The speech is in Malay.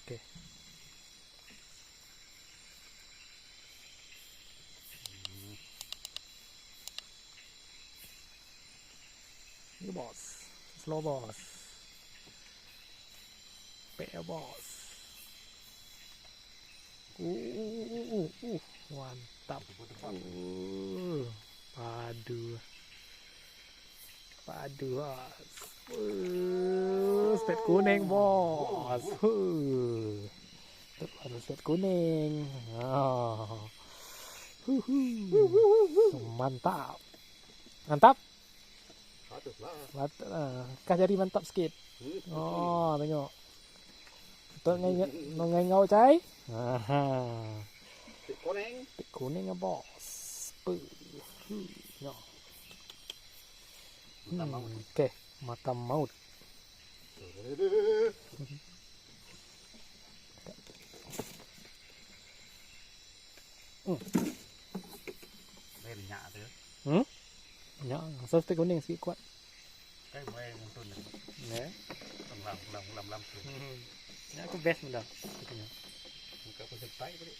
Oke. Ini bos, slow bos, PL bos. Mantap. Padu bos. Spet kuning bos. Spet kuning. Oh. Mantap. Mantap. Kah jadi mantap sikit. Oh, tengok. Betul ngengau cai. Spet kuning bos. Oke, mata maut. Banyak tu. Ya, spet kuning sikit kuat. Cái mày muốn tuần Nè. làm tu. Ya, aku best mudah. Muka pun sepai tadi.